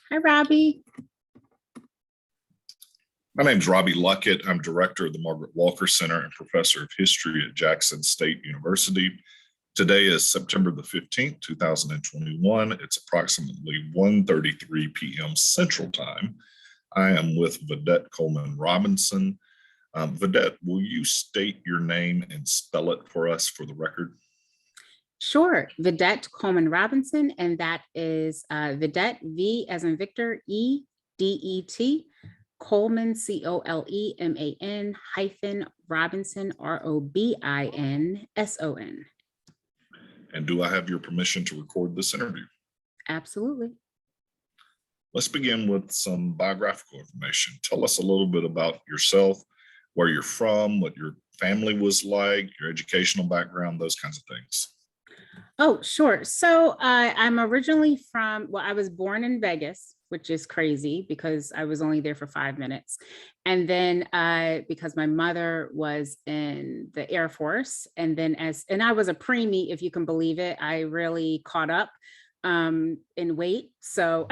Hi, Robbie. My name is Robbie Luckett. I'm director of the Margaret Walker Center and professor of history at Jackson State University. Today is September the 15th, 2021. It's approximately 1:33 p.m. Central Time. I am with Vedet Coleman-Robinson. Vedet, will you state your name and spell it for us for the record? Sure, Vedet Coleman-Robinson, and that is Vedet, V as in Victor, E-D-E-T, Coleman, C-O-L-E-M-A-N hyphen Robinson, R-O-B-I-N-S-O-N. And do I have your permission to record this interview? Absolutely. Let's begin with some biographical information. Tell us a little bit about yourself, where you're from, what your family was like, your educational background, those kinds of things. Oh, sure. So I'm originally from, well, I was born in Vegas, which is crazy because I was only there for 5 minutes. And then because my mother was in the Air Force, and I was a preemie, if you can believe it, I really caught up in weight. So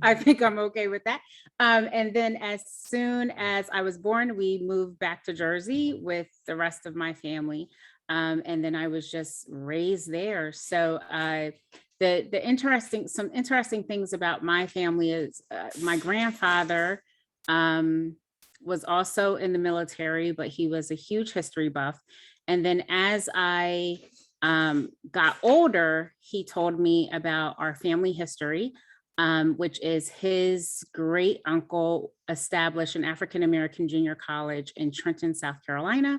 I think I'm okay with that. And then as soon as I was born, we moved back to Jersey with the rest of my family. And then I was just raised there. So some interesting things about my family is my grandfather was also in the military, but he was a huge history buff. And then as I got older, he told me about our family history, which is his great uncle established an African-American junior college in Trenton, South Carolina.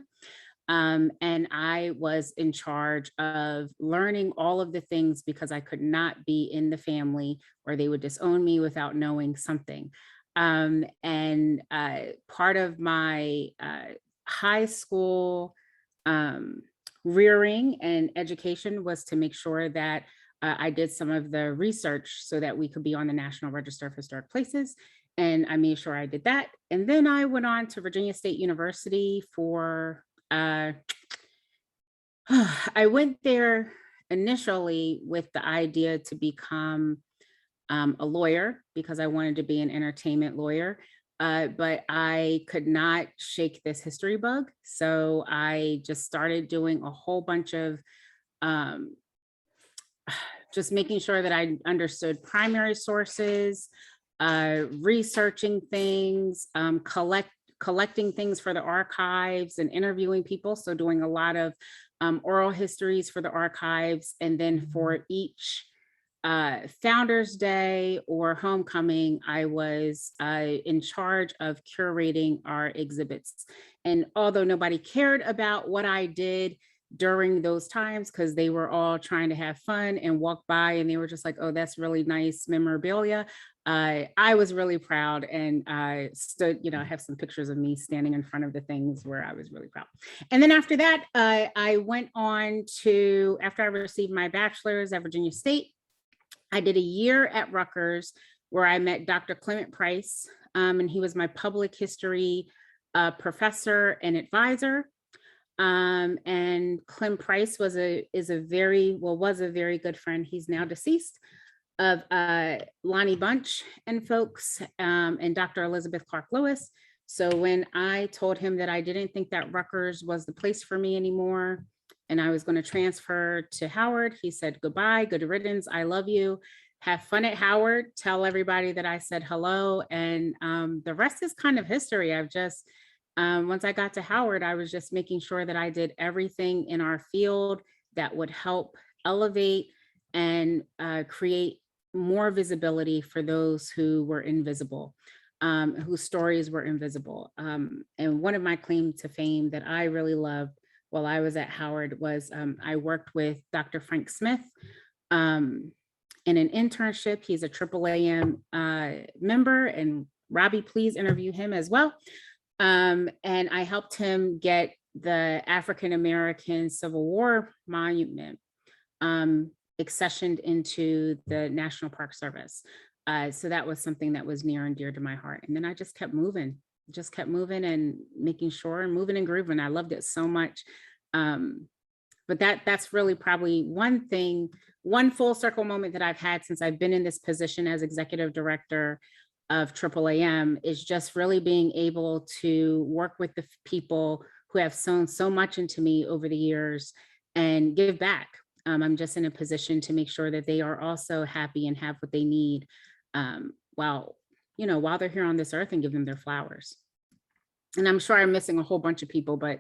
And I was in charge of learning all of the things because I could not be in the family where they would disown me without knowing something. And part of my high school rearing and education was to make sure that I did some of the research so that we could be on the National Register of Historic Places. And I made sure I did that. And then I went on to Virginia State University for I went there initially with the idea to become a lawyer because I wanted to be an entertainment lawyer, but I could not shake this history bug. So I just started doing a whole bunch of just making sure that I understood primary sources, researching things, collecting things for the archives and interviewing people. So doing a lot of oral histories for the archives. And then for each Founders Day or homecoming, I was in charge of curating our exhibits. And although nobody cared about what I did during those times, because they were all trying to have fun and walk by and they were just like, oh, that's really nice memorabilia. I was really proud and I stood, I have some pictures of me standing in front of the things where I was really proud. And then after that, I went on to, after I received my bachelor's at Virginia State, I did a year at Rutgers where I met Dr. Clement Price, and he was my public history professor and advisor. And Clem Price was a very good friend. He's now deceased, of Lonnie Bunch and folks, and Dr. Elizabeth Clark Lewis. So when I told him that I didn't think that Rutgers was the place for me anymore, and I was going to transfer to Howard, he said, goodbye, good riddance, I love you. Have fun at Howard. Tell everybody that I said hello. And the rest is kind of history. I've just, once I got to Howard, I was just making sure that I did everything in our field that would help elevate and create more visibility for those who were invisible, whose stories were invisible. And one of my claims to fame that I really loved while I was at Howard was I worked with Dr. Frank Smith in an internship. He's a AAAM member, and Robbie, please interview him as well. And I helped him get the African-American Civil War Monument accessioned into the National Park Service. So that was something that was near and dear to my heart. And then I just kept moving and making sure and moving and grooving. I loved it so much. But but that's really probably one thing, one full circle moment that I've had since I've been in this position as executive director of AAAM is just really being able to work with the people who have sown so much into me over the years and give back. I'm just in a position to make sure that they are also happy and have what they need while they're here on this earth, and give them their flowers. And I'm sure I'm missing a whole bunch of people, but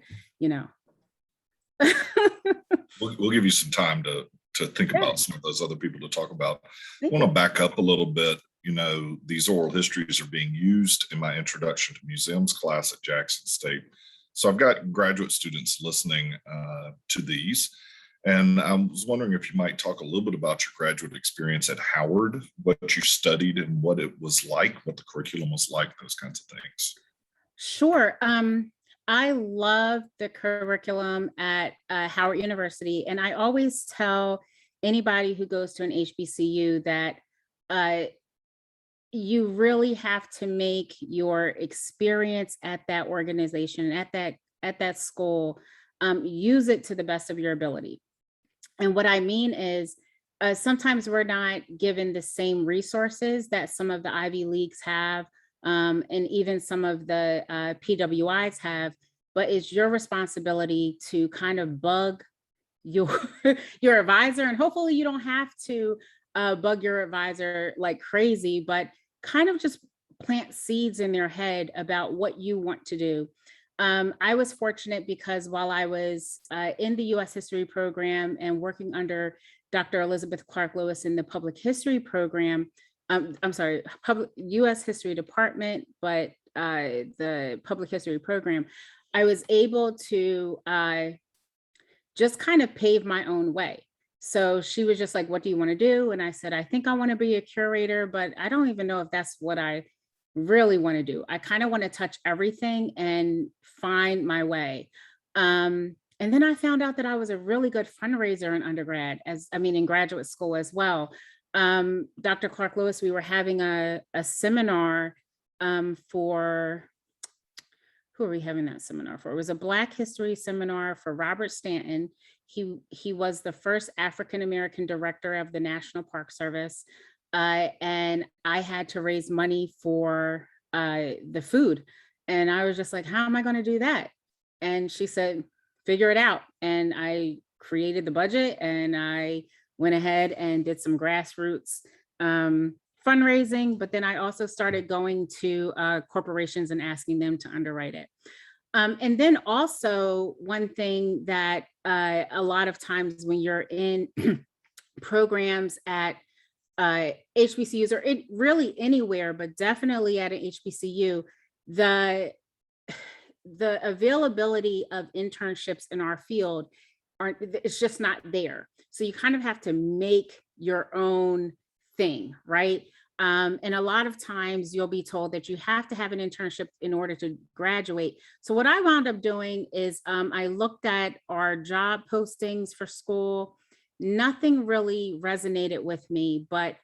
We'll give you some time to think about some of those other people to talk about. I want to back up a little bit. These oral histories are being used in my introduction to museums class at Jackson State. So I've got graduate students listening to these. And I was wondering if you might talk a little bit about your graduate experience at Howard, what you studied and what it was like, what the curriculum was like, those kinds of things. Sure. I love the curriculum at Howard University. And I always tell anybody who goes to an HBCU that you really have to make your experience at that organization, at that school, use it to the best of your ability. And what I mean is sometimes we're not given the same resources that some of the Ivy Leagues have, and even some of the PWIs have, but it's your responsibility to kind of bug your advisor, and hopefully you don't have to bug your advisor like crazy, but kind of just plant seeds in their head about what you want to do. I was fortunate because while I was in the U.S. History program and working under Dr. Elizabeth Clark-Lewis in the Public History program, U.S. History Department, but the Public History program, I was able to just kind of pave my own way. So she was just like, what do you want to do? And I said, I think I want to be a curator, but I don't even know if that's what I really want to do. I kind of want to touch everything and find my way. And then I found out that I was a really good fundraiser in undergrad, in graduate school as well. Dr. Clark-Lewis, we were having a seminar for, who are we having that seminar for? It was a Black History seminar for Robert Stanton. He was the first African-American director of the National Park Service. And I had to raise money for the food. And I was just like, how am I going to do that? And she said, figure it out. And I created the budget, and I went ahead and did some grassroots fundraising. But then I also started going to corporations and asking them to underwrite it. And then also one thing that a lot of times when you're in programs at HBCUs, or really anywhere, but definitely at an HBCU, the availability of internships in our field it's just not there. So you kind of have to make your own thing, right? And a lot of times you'll be told that you have to have an internship in order to graduate. So what I wound up doing is I looked at our job postings for school. Nothing really resonated with me, but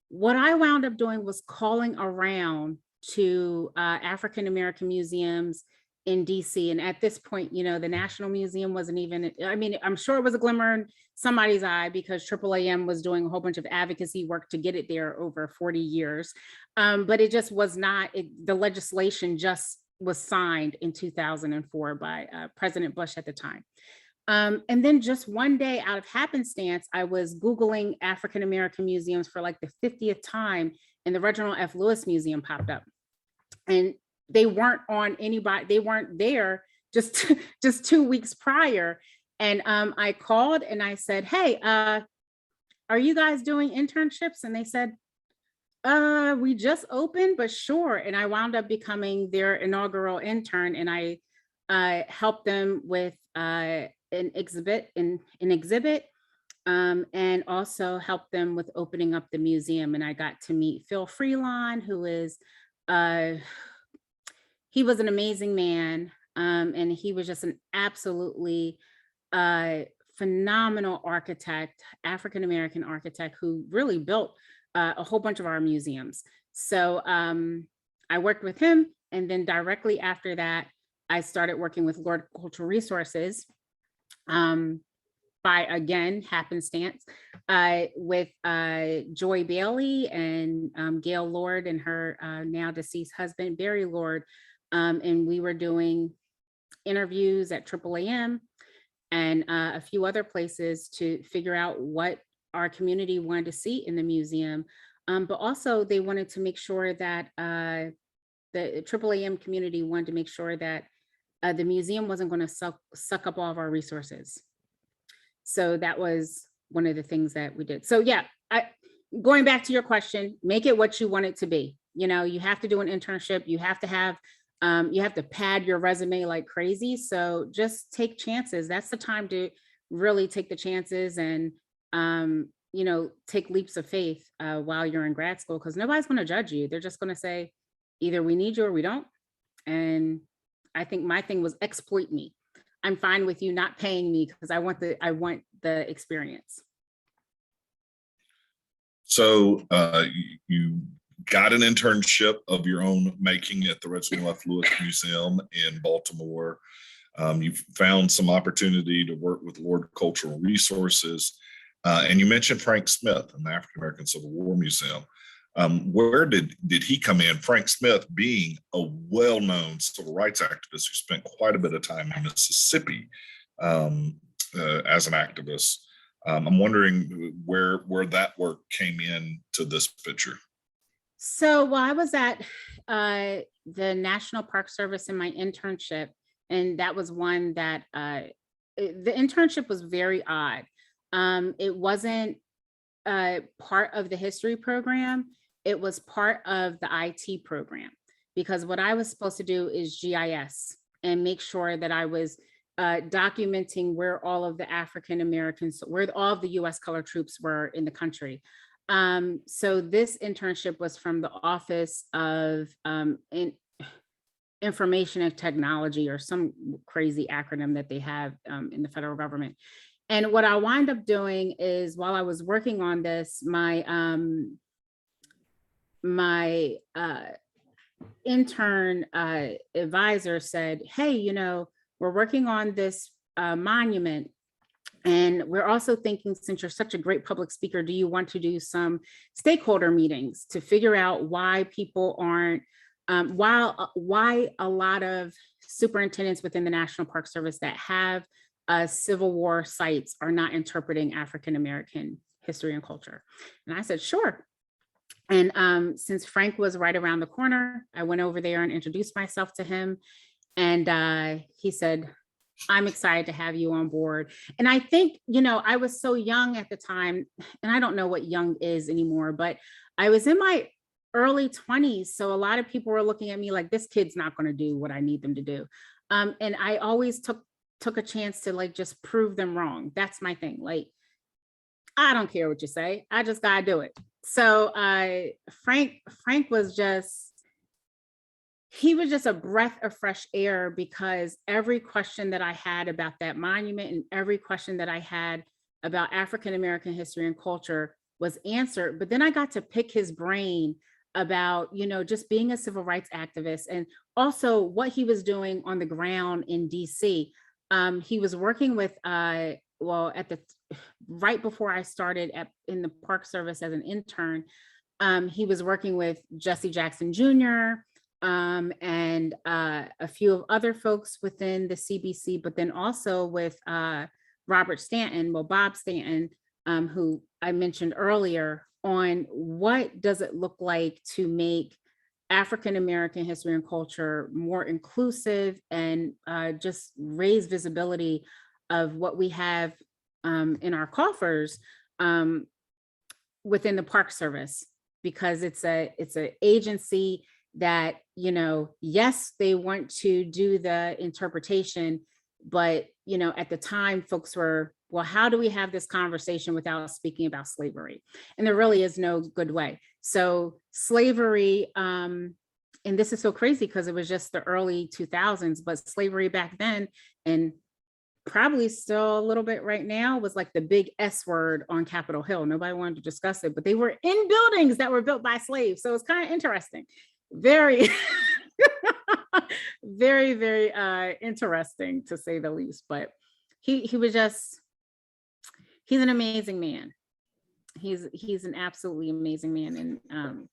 what I wound up doing was calling around to African-American museums in DC. And at this point, the National Museum wasn't even, I'm sure it was a glimmer in somebody's eye because AAAM was doing a whole bunch of advocacy work to get it there over 40 years. But it just was not, the legislation just was signed in 2004 by President Bush at the time. And then just one day out of happenstance, I was Googling African-American museums for like the 50th time, and the Reginald F. Lewis Museum popped up. And they weren't on anybody, they weren't there just 2 weeks prior. And I called and I said, hey, are you guys doing internships? And they said, we just opened, but sure. And I wound up becoming their inaugural intern, and I helped them with an exhibit, and also helped them with opening up the museum. And I got to meet Phil Freelon, who is he was an amazing man, and he was just an absolutely phenomenal architect, African-American architect, who really built a whole bunch of our museums. So I worked with him, and then directly after that, I started working with Lord Cultural Resources. by, again, happenstance, with Joy Bailey and Gail Lord and her now deceased husband, Barry Lord. And we were doing interviews at AAAM and a few other places to figure out what our community wanted to see in the museum. But also they wanted to make sure that the AAAM community wanted to make sure that the museum wasn't going to suck up all of our resources. So that was one of the things that we did. So yeah, going back to your question, make it what you want it to be. You know, you have to do an internship. You have to pad your resume like crazy. So just take chances. That's the time to really take the chances and, you know, take leaps of faith while you're in grad school, because nobody's going to judge you. They're just going to say, either we need you or we don't. And I think my thing was exploit me. I'm fine with you not paying me because I want the experience. So you got an internship of your own making at the Reginald F. Lewis Museum in Baltimore. You found some opportunity to work with Lord Cultural Resources. And you mentioned Frank Smith in the African American Civil War Museum. Where did he come in? Frank Smith being a well-known civil rights activist who spent quite a bit of time in Mississippi as an activist. I'm wondering where that work came in to this picture. So while I was at the National Park Service in my internship, and that was one that the internship was very odd. It wasn't part of the history program. It was part of the IT program, because what I was supposed to do is GIS and make sure that I was documenting where all of the African Americans, where all of the US colored troops were in the country. So this internship was from the Office of Information and Technology, or some crazy acronym that they have in the federal government. And what I wound up doing is, while I was working on this, my intern advisor said, hey, you know, we're working on this monument. And we're also thinking, since you're such a great public speaker, do you want to do some stakeholder meetings to figure out why people aren't, why a lot of superintendents within the National Park Service that have Civil War sites are not interpreting African American history and culture? And I said, sure. And since Frank was right around the corner, I went over there and introduced myself to him. And he said, I'm excited to have you on board. And I think, you know, I was so young at the time, and I don't know what young is anymore, but I was in my early 20s. So a lot of people were looking at me like, this kid's not going to do what I need them to do. And I always took a chance to like just prove them wrong. That's my thing. Like, I don't care what you say. I just gotta do it. So Frank was just, he was just a breath of fresh air, because every question that I had about that monument and every question that I had about African American history and culture was answered. But then I got to pick his brain about, you know, just being a civil rights activist, and also what he was doing on the ground in DC. He was working with, well, right before I started in the Park Service as an intern, he was working with Jesse Jackson Jr., and a few of other folks within the CBC, but then also with Robert Stanton, well, Bob Stanton, who I mentioned earlier, on what does it look like to make African American history and culture more inclusive, and just raise visibility of what we have in our coffers within the Park Service, because it's an agency that, you know, yes, they want to do the interpretation, but, you know, at the time folks were, well, how do we have this conversation without speaking about slavery? And there really is no good way. So slavery, and this is so crazy because it was just the early 2000s, but slavery back then, and probably still a little bit right now, was like the big S word on Capitol Hill. Nobody wanted to discuss it, but they were in buildings that were built by slaves. So it's kind of interesting. Very, very, very interesting, to say the least. But he was just, He's an amazing man. He's an absolutely amazing man. And,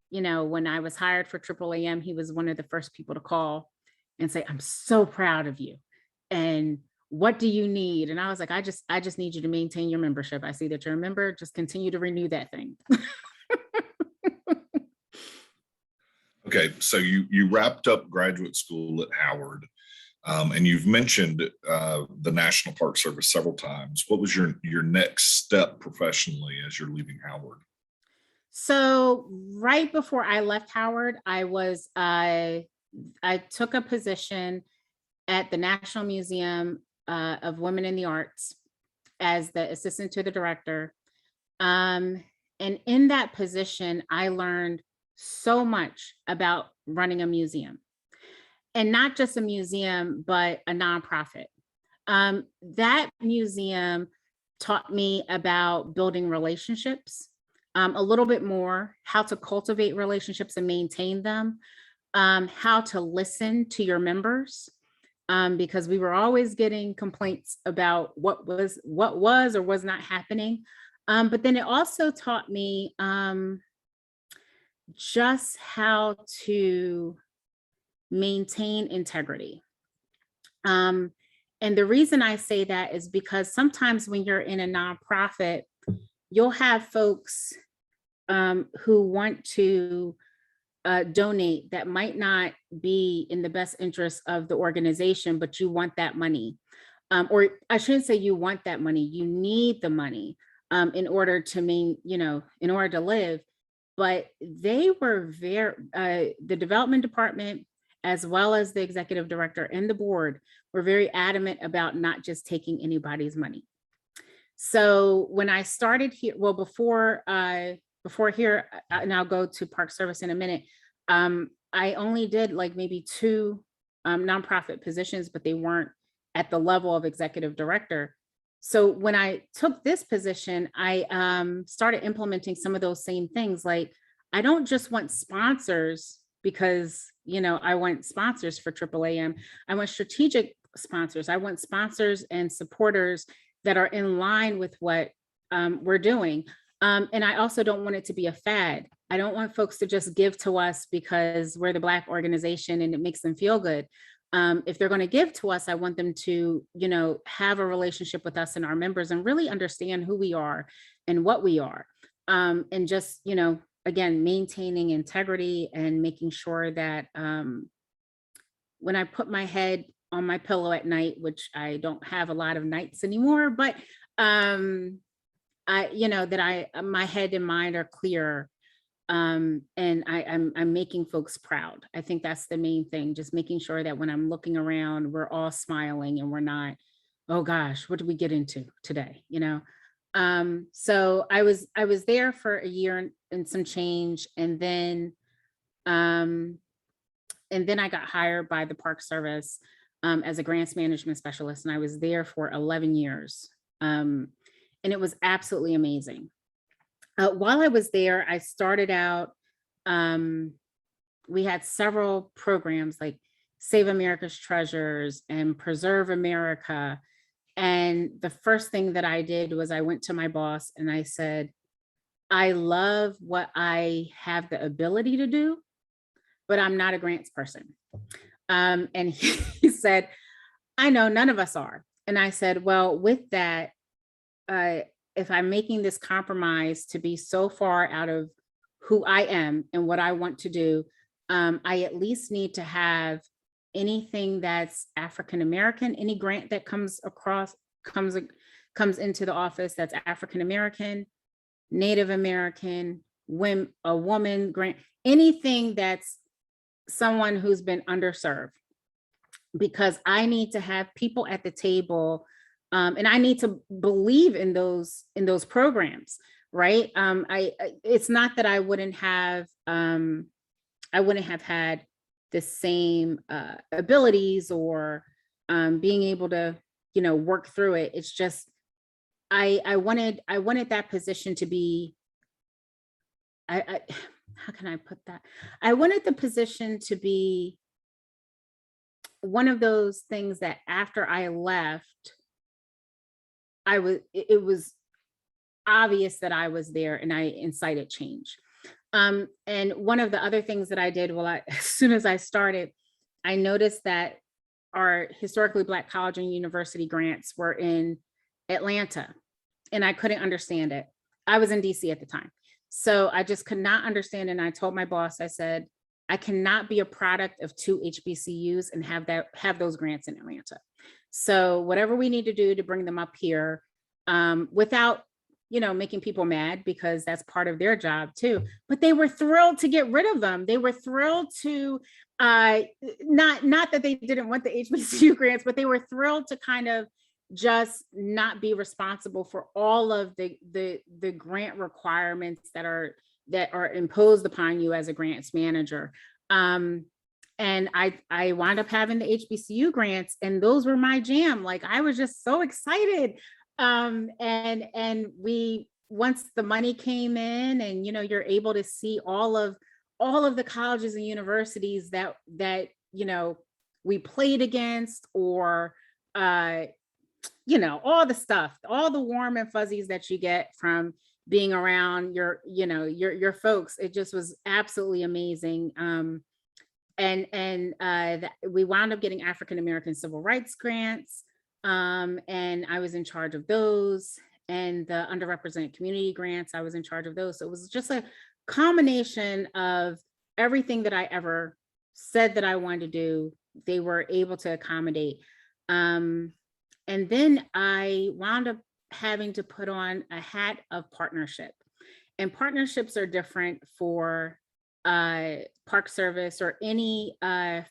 you know, when I was hired for AAAM, he was one of the first people to call and say, I'm so proud of you. And what do you need? And I was like, I just need you to maintain your membership. I see that you're a member, just continue to renew that thing. Okay, so you wrapped up graduate school at Howard, and you've mentioned the National Park Service several times. What was your next step professionally as you're leaving Howard? So right before I left Howard, I took a position at the National Museum of Women in the Arts as the assistant to the director. And in that position, I learned so much about running a museum, and not just a museum, but a nonprofit. That museum taught me about building relationships, a little bit more, how to cultivate relationships and maintain them, how to listen to your members, because we were always getting complaints about what was or was not happening. But then it also taught me just how to maintain integrity. And the reason I say that is because sometimes when you're in a nonprofit, you'll have folks who want to donate that might not be in the best interest of the organization, but you want that money. Or I shouldn't say you want that money, you need the money in order to in order to live. But they were the development department, as well as the executive director and the board, were very adamant about not just taking anybody's money. So when I started here, well, before here, and I'll go to Park Service in a minute, I only did like maybe 2 nonprofit positions, but they weren't at the level of executive director. So when I took this position, I started implementing some of those same things. Like, I don't just want sponsors because, I want sponsors for AAAM. I want strategic sponsors. I want sponsors and supporters that are in line with what we're doing. And I also don't want it to be a fad. I don't want folks to just give to us because we're the Black organization and it makes them feel good. If they're going to give to us, I want them to, have a relationship with us and our members and really understand who we are and what we are. And just, again, maintaining integrity and making sure that when I put my head on my pillow at night, which I don't have a lot of nights anymore, but my head and mind are clear. And I'm making folks proud. I think that's the main thing, just making sure that when I'm looking around, we're all smiling and we're not, oh gosh, what did we get into today? So I was there for a year and some change. And then I got hired by the Park Service as a grants management specialist. And I was there for 11 years. And it was absolutely amazing. While I was there, I started out, we had several programs like Save America's Treasures and Preserve America. And the first thing that I did was I went to my boss and I said, I love what I have the ability to do, but I'm not a grants person. And he said, I know none of us are. And I said, well, with that, if I'm making this compromise to be so far out of who I am and what I want to do, I at least need to have anything that's African-American, any grant that comes into the office that's African-American, Native American, a woman grant, anything that's someone who's been underserved, because I need to have people at the table. And I need to believe in those programs, right? It's not that I wouldn't have had the same abilities or being able to, work through it. It's just I wanted that position to be. How can I put that? I wanted the position to be one of those things that after I left, it was obvious that I was there and I incited change. And one of the other things that I did, as soon as I started, I noticed that our historically Black college and university grants were in Atlanta, and I couldn't understand it. I was in DC at the time. So I just could not understand. And I told my boss, I said, I cannot be a product of 2 HBCUs and have those grants in Atlanta. So whatever we need to do to bring them up here, without, making people mad, because that's part of their job too. But they were thrilled to get rid of them. They were thrilled to, not that they didn't want the HBCU grants, but they were thrilled to kind of just not be responsible for all of the grant requirements that are imposed upon you as a grants manager. And I wound up having the HBCU grants, and those were my jam. Like, I was just so excited. And we, once the money came in, and, you're able to see all of the colleges and universities that we played against, or, all the stuff, all the warm and fuzzies that you get from being around your folks. It just was absolutely amazing. We wound up getting African-American civil rights grants. And I was in charge of those, and the underrepresented community grants, I was in charge of those. So it was just a combination of everything that I ever said that I wanted to do, they were able to accommodate. And then I wound up having to put on a hat of partnership. And partnerships are different for Park Service or any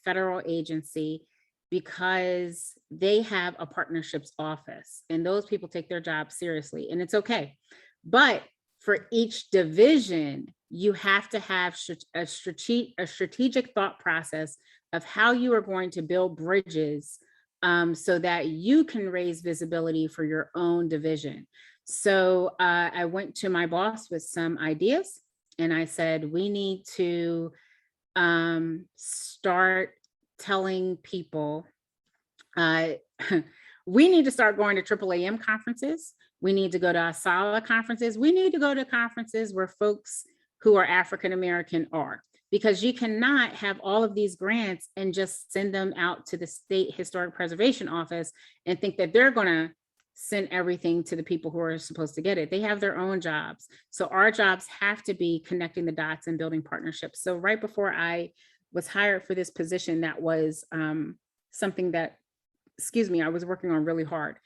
federal agency, because they have a partnerships office, and those people take their job seriously, and it's okay. But for each division, you have to have a strategic thought process of how you are going to build bridges, so that you can raise visibility for your own division. So I went to my boss with some ideas, and I said, we need to start telling people, we need to start going to AAAM conferences. We need to go to ASALA conferences. We need to go to conferences where folks who are African-American are, because you cannot have all of these grants and just send them out to the State Historic Preservation Office and think that they're going to send everything to the people who are supposed to get it. They have their own jobs. So our jobs have to be connecting the dots and building partnerships. So right before I was hired for this position, that was something that, I was working on really hard,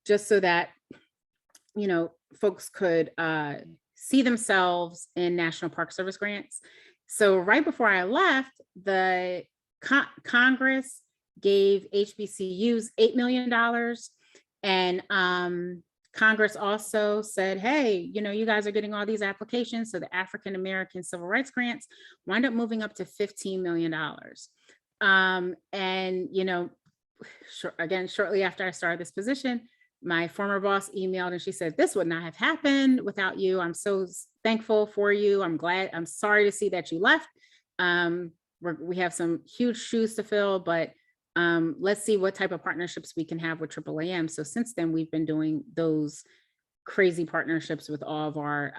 just so that, folks could see themselves in National Park Service grants. So right before I left, the Congress gave HBCUs $8 million. And Congress also said, hey, you guys are getting all these applications. So the African-American civil rights grants wind up moving up to $15 million. And, again, shortly after I started this position, my former boss emailed, and she said, this would not have happened without you. I'm so thankful for you. I'm sorry to see that you left. We have some huge shoes to fill, but let's see what type of partnerships we can have with AAAM. So since then, we've been doing those crazy partnerships with all of our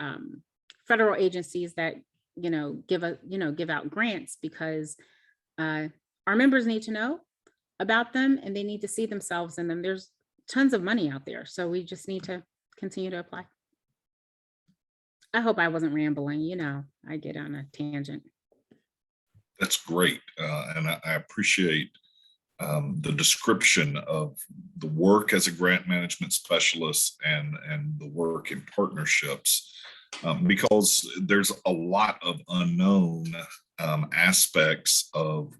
federal agencies that, give out grants, because our members need to know about them, and they need to see themselves in them. There's tons of money out there. So we just need to continue to apply. I hope I wasn't rambling. I get on a tangent. That's great. And I appreciate the description of the work as a grant management specialist and the work in partnerships, because there's a lot of unknown aspects of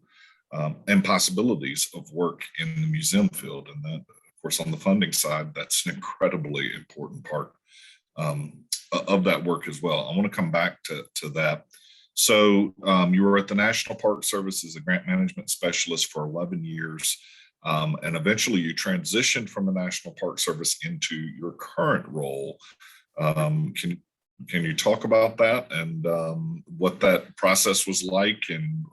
and possibilities of work in the museum field. And that, of course, on the funding side, that's an incredibly important part of that work as well. I want to come back to that. So you were at the National Park Service as a grant management specialist for 11 years, and eventually you transitioned from the National Park Service into your current role. Can you talk about that and what that process was like, and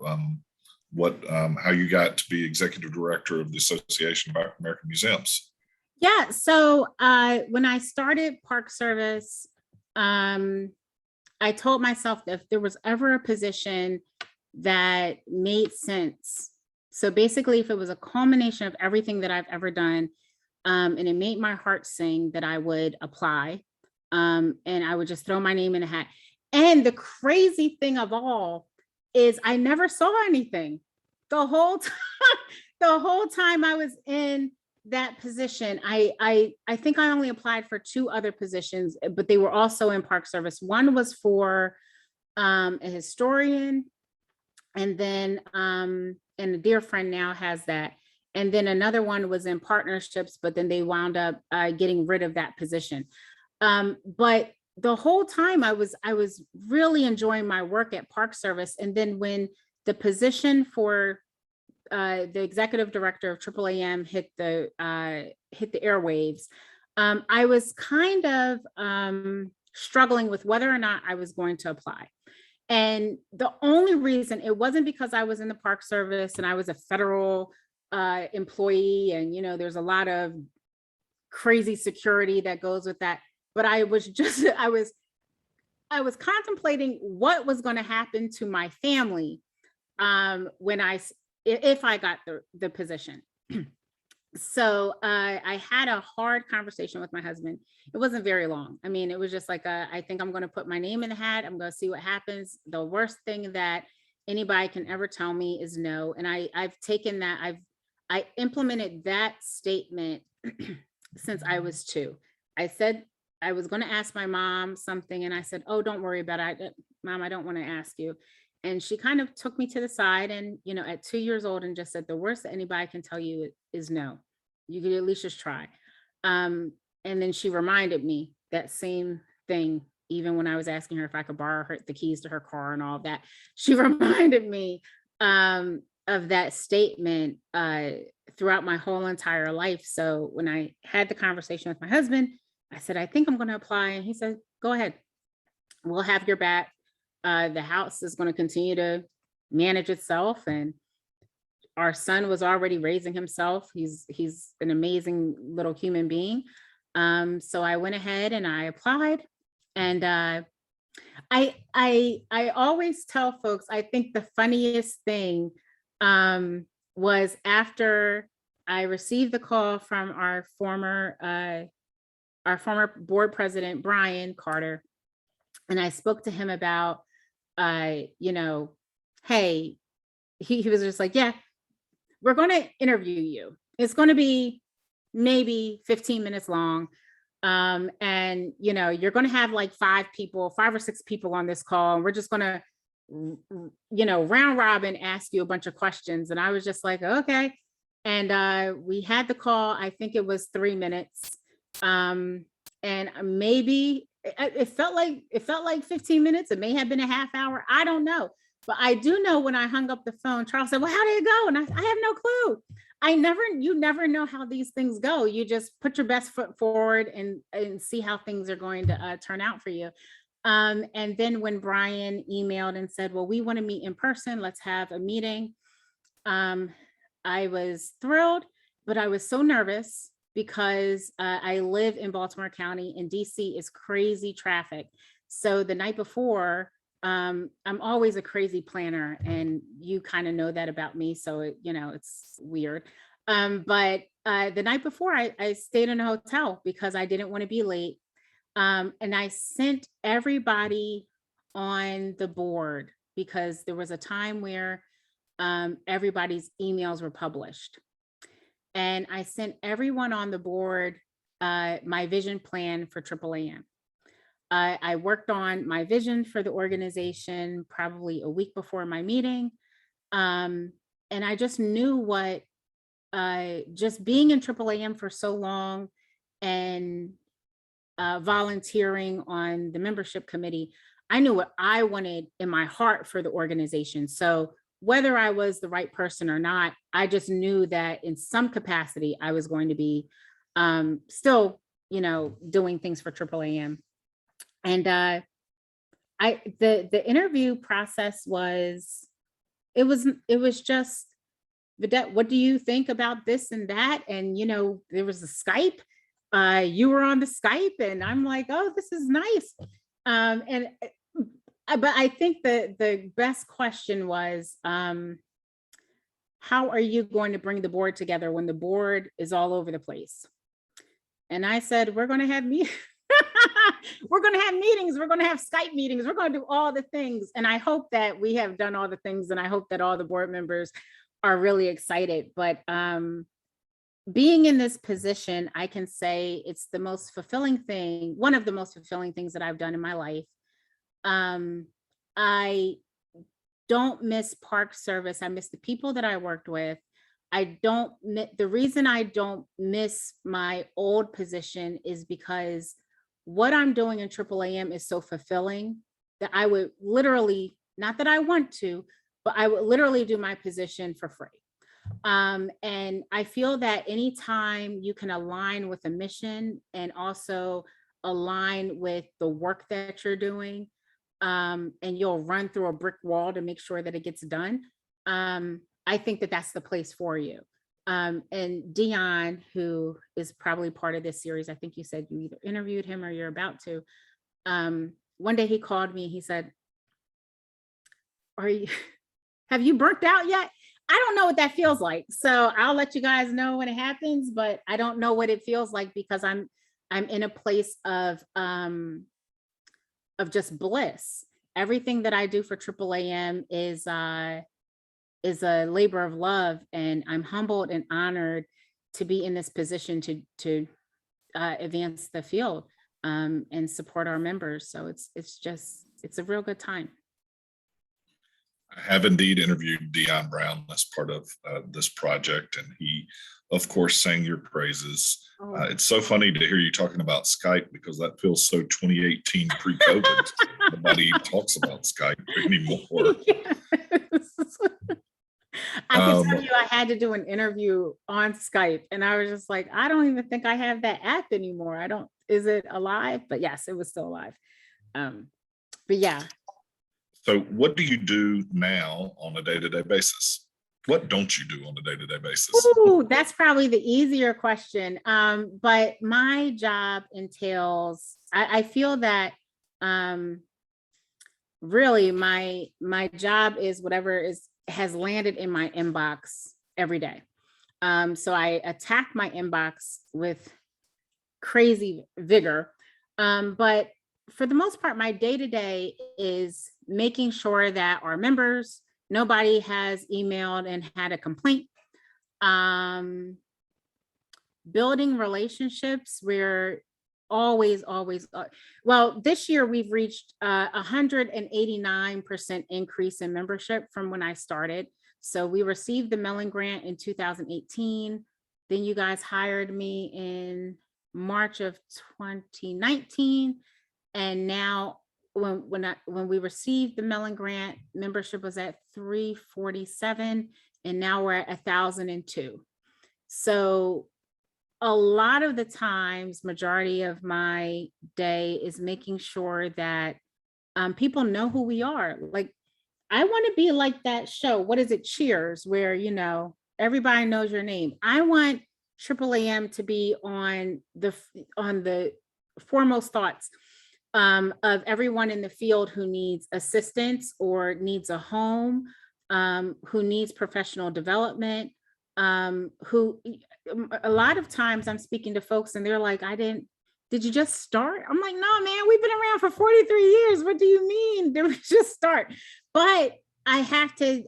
how you got to be executive director of the Association of African American Museums? Yeah, so when I started Park Service, I told myself that if there was ever a position that made sense, so basically if it was a culmination of everything that I've ever done, and it made my heart sing, that I would apply, and I would just throw my name in a hat. And the crazy thing of all is I never saw anything the whole time. The whole time I was in that position. I think I only applied for 2 other positions, but they were also in Park Service. One was for a historian, and then and a dear friend now has that. And then another one was in partnerships, but then they wound up getting rid of that position. But the whole time I was really enjoying my work at Park Service. And then when the position for the executive director of AAAM hit the airwaves, I was kind of struggling with whether or not I was going to apply. And the only reason, it wasn't because I was in the Park Service and I was a federal employee, and there's a lot of crazy security that goes with that. But I was just I was contemplating what was going to happen to my family when if I got the position. So I had a hard conversation with my husband. It wasn't very long. I mean, it was just like, I think I'm going to put my name in the hat. I'm going to see what happens. The worst thing that anybody can ever tell me is no. And I've taken that, I implemented that statement since I was 2. I said I was going to ask my mom something, and I said, oh, don't worry about it, Mom, I don't want to ask you. And she kind of took me to the side and, at 2 years old, and just said, the worst that anybody can tell you is no. You could at least just try. And then she reminded me that same thing, even when I was asking her if I could borrow the keys to her car and all of that. She reminded me of that statement throughout my whole entire life. So when I had the conversation with my husband, I said, I think I'm going to apply. And he said, go ahead. We'll have your back. The house is going to continue to manage itself, and our son was already raising himself. He's an amazing little human being. So I went ahead and I applied, and I always tell folks, I think the funniest thing was after I received the call from our former board president, Brian Carter, and I spoke to him about, hey, he was just like, yeah, we're going to interview you. It's going to be maybe 15 minutes long. And, you're going to have like 5 or 6 people on this call. And we're just going to, round robin, ask you a bunch of questions. And I was just like, okay. And we had the call. I think it was 3 minutes. And maybe it felt like 15 minutes. It may have been a half hour. I don't know. But I do know when I hung up the phone, Charles said, well, how did it go? And I have no clue. You never know how these things go. You just put your best foot forward and see how things are going to turn out for you. And then when Brian emailed and said, well, we want to meet in person, let's have a meeting. I was thrilled, but I was so nervous because I live in Baltimore County, and DC is crazy traffic. So the night before, I'm always a crazy planner, and you kind of know that about me. So, it's weird. But the night before, I stayed in a hotel because I didn't want to be late. And I sent everybody on the board because there was a time where everybody's emails were published. And I sent everyone on the board my vision plan for AAAM. I worked on my vision for the organization probably a week before my meeting. And I just knew what just being in AAAM for so long and volunteering on the membership committee, I knew what I wanted in my heart for the organization. So whether I was the right person or not, I just knew that in some capacity, I was going to be still, doing things for AAAM. And the interview process was just, Vedet, what do you think about this and that? And, there was a Skype, you were on the Skype, and I'm like, oh, this is nice. But I think the best question was, how are you going to bring the board together when the board is all over the place? And I said, we're going to have meetings. We're going to have meetings. We're going to have Skype meetings. We're going to do all the things. And I hope that we have done all the things. And I hope that all the board members are really excited. But being in this position, I can say it's the most fulfilling thing, one of the most fulfilling things that I've done in my life. I don't miss park service. I miss the people that I worked with. The reason I don't miss my old position is because what I'm doing in AAAM is so fulfilling that I would literally, not that I want to, but I would literally do my position for free. And I feel that anytime you can align with a mission and also align with the work that you're doing, and you'll run through a brick wall to make sure that it gets done, I think that that's the place for you. And Dion, who is probably part of this series, I think you said you either interviewed him or you're about to. One day he called me and he said, have you burnt out yet? I don't know what that feels like. So I'll let you guys know when it happens, but I don't know what it feels like because I'm in a place of just bliss. Everything that I do for AAAM is a labor of love, and I'm humbled and honored to be in this position to advance the field and support our members. So it's a real good time. I have indeed interviewed Dion Brown as part of this project, and he, of course, sang your praises. Oh. It's so funny to hear you talking about Skype because that feels so 2018 pre-COVID. Nobody talks about Skype anymore. Yes. I can tell you I had to do an interview on Skype, and I was just like, I don't even think I have that app anymore. Is it alive? But yes, it was still alive. But yeah. So what do you do now on a day-to-day basis? What don't you do on a day-to-day basis? Ooh, that's probably the easier question. But my job entails, I feel that really my job is whatever has landed in my inbox every day. So I attack my inbox with crazy vigor. But for the most part, my day-to-day is making sure that our members, nobody has emailed and had a complaint. Building relationships. We're always, well, this year we've reached 189% increase in membership from when I started. So we received the Mellon Grant in 2018. Then you guys hired me in March of 2019. And now when we received the Mellon Grant, membership was at 347, and now we're at 1,002. So a lot of the times, majority of my day is making sure that people know who we are. Like, I want to be like that show. What is it? Cheers, where, everybody knows your name. I want AAAM to be on the foremost thoughts of everyone in the field who needs assistance or needs a home, who needs professional development, who a lot of times I'm speaking to folks and they're like, did you just start? I'm like, no, man, we've been around for 43 years. What do you mean? Did we just start? But I have to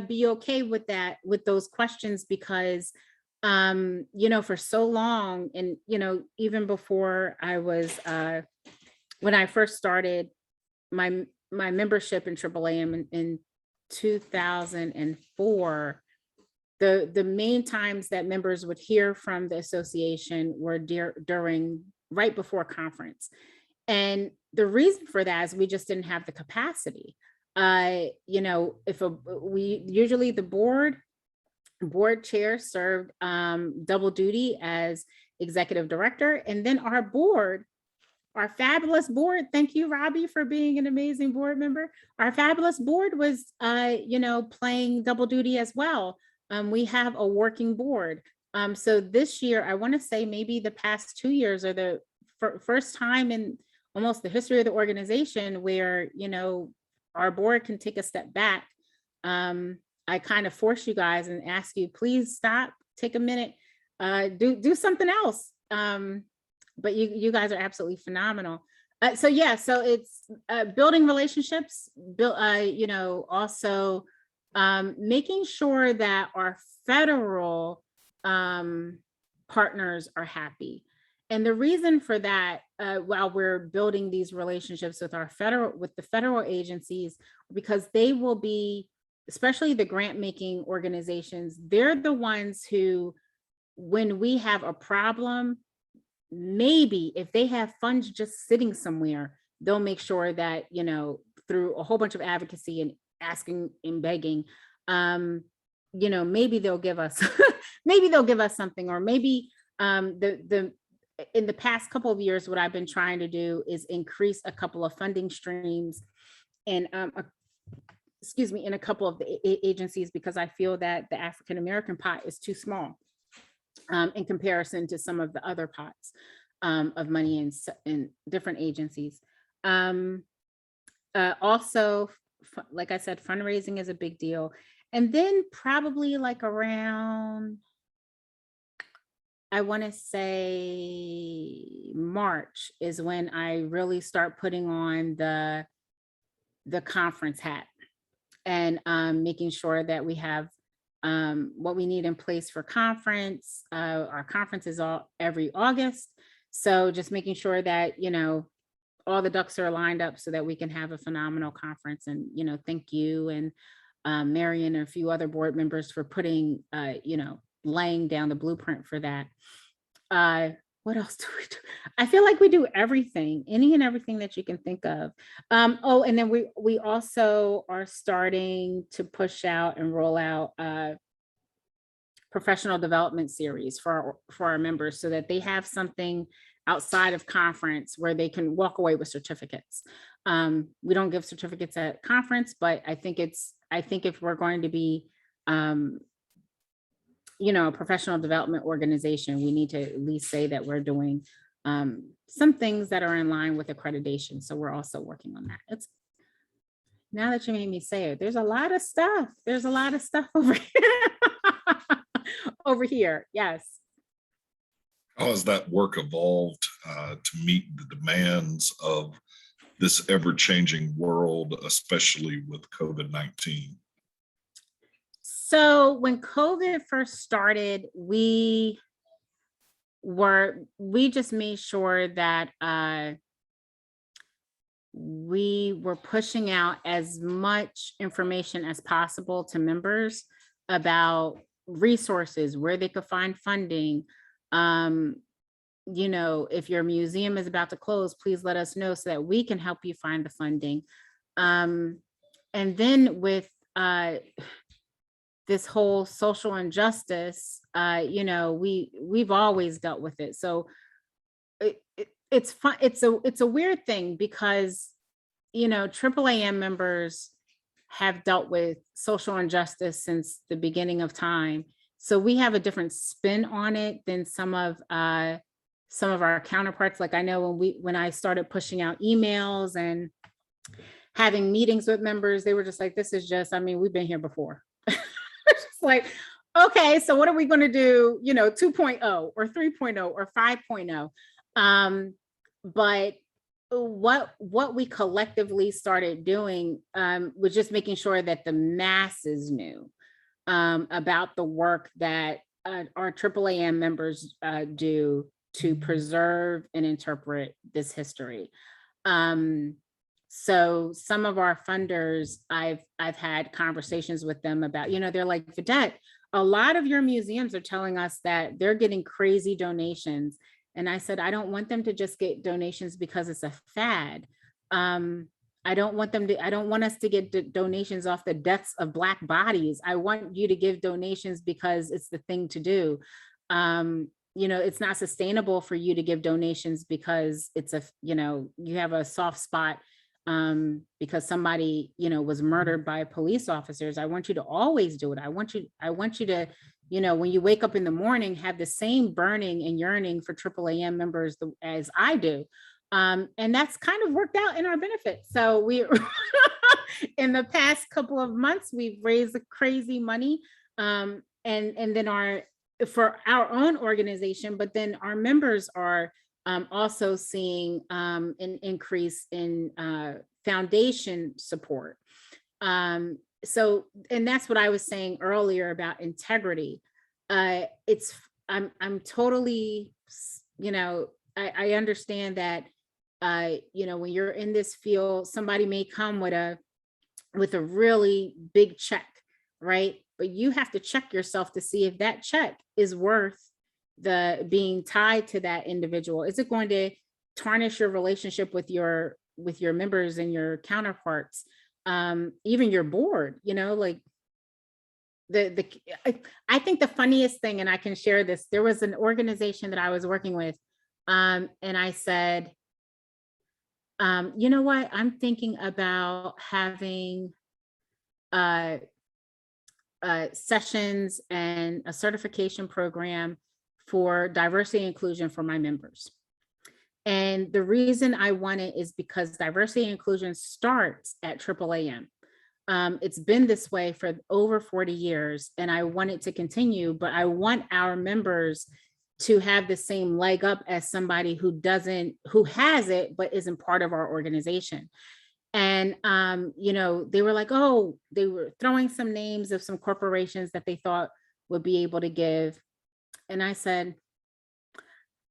be okay with that, with those questions, because for so long, and even before I was when I first started my membership in AAAM in 2004, the main times that members would hear from the association were right before conference. And the reason for that is we just didn't have the capacity. Usually the board chair served double duty as executive director, and then our fabulous board, thank you, Robbie, for being an amazing board member. Our fabulous board was playing double duty as well. We have a working board. So this year, I want to say maybe the past 2 years are the first time in almost the history of the organization where, our board can take a step back. I kind of force you guys and ask you, please stop, take a minute, do something else. But you guys are absolutely phenomenal. So yeah, so it's building relationships, also making sure that our federal partners are happy. And the reason for that, while we're building these relationships with the federal agencies, because they will be, especially the grant making organizations, they're the ones who, when we have a problem, maybe if they have funds just sitting somewhere, they'll make sure that, through a whole bunch of advocacy and asking and begging, maybe they'll give us, maybe they'll give us something, or maybe in the past couple of years, what I've been trying to do is increase a couple of funding streams and in a couple of the agencies, because I feel that the African American pot is too small in comparison to some of the other pots of money in different agencies. Also, like I said, fundraising is a big deal. And then probably like around, I want to say March is when I really start putting on the conference hat and making sure that we have what we need in place for conference. Our conference is every August. So just making sure that, all the ducks are lined up so that we can have a phenomenal conference. And, thank you and Marion and a few other board members for putting, laying down the blueprint for that. What else do we do? I feel like we do everything, any and everything that you can think of. And then we also are starting to push out and roll out professional development series for our members, so that they have something outside of conference where they can walk away with certificates. We don't give certificates at conference, but I think if we're going to be a professional development organization, we need to at least say that we're doing some things that are in line with accreditation. So we're also working on that. Now that you made me say it, there's a lot of stuff. There's a lot of stuff over here. Over here, yes. How has that work evolved to meet the demands of this ever-changing world, especially with COVID-19? So when COVID first started, we just made sure that we were pushing out as much information as possible to members about resources, where they could find funding. If your museum is about to close, please let us know so that we can help you find the funding. And then with this whole social injustice, we've always dealt with it. So it's fun. It's a weird thing because, AAAM members have dealt with social injustice since the beginning of time. So we have a different spin on it than some of our counterparts. Like I know when I started pushing out emails and having meetings with members, they were just like, this is just, we've been here before. It's like, okay, so what are we going to do, 2.0 or 3.0 or 5.0? But what we collectively started doing was just making sure that the masses knew about the work that our AAAM members do to preserve and interpret this history. So some of our funders, I've had conversations with them about, they're like, Vedet, a lot of your museums are telling us that they're getting crazy donations. And I said, I don't want them to just get donations because it's a fad. I don't want us to get donations off the deaths of Black bodies. I want you to give donations because it's the thing to do. It's not sustainable for you to give donations because it's you have a soft spot because somebody, was murdered by police officers. I want you to always do it. I want you to, when you wake up in the morning, have the same burning and yearning for AAAM members as I do. And that's kind of worked out in our benefit. So we, in the past couple of months, we've raised crazy money. And then for our own organization, but then our members are also seeing an increase in foundation support. So, and that's what I was saying earlier about integrity. I'm totally, I understand that, when you're in this field, somebody may come with a really big check, right? But you have to check yourself to see if that check is worth the being tied to that individual. Is it going to tarnish your relationship with your members and your counterparts, even your board? Like I think the funniest thing, and I can share this, there was an organization that I was working with, and I said, you know what, I'm thinking about having sessions and a certification program for diversity and inclusion for my members. And the reason I want it is because diversity and inclusion starts at AAAM. It's been this way for over 40 years, and I want it to continue, but I want our members to have the same leg up as somebody who has it, but isn't part of our organization. And, they were like, oh, they were throwing some names of some corporations that they thought would be able to give. And I said,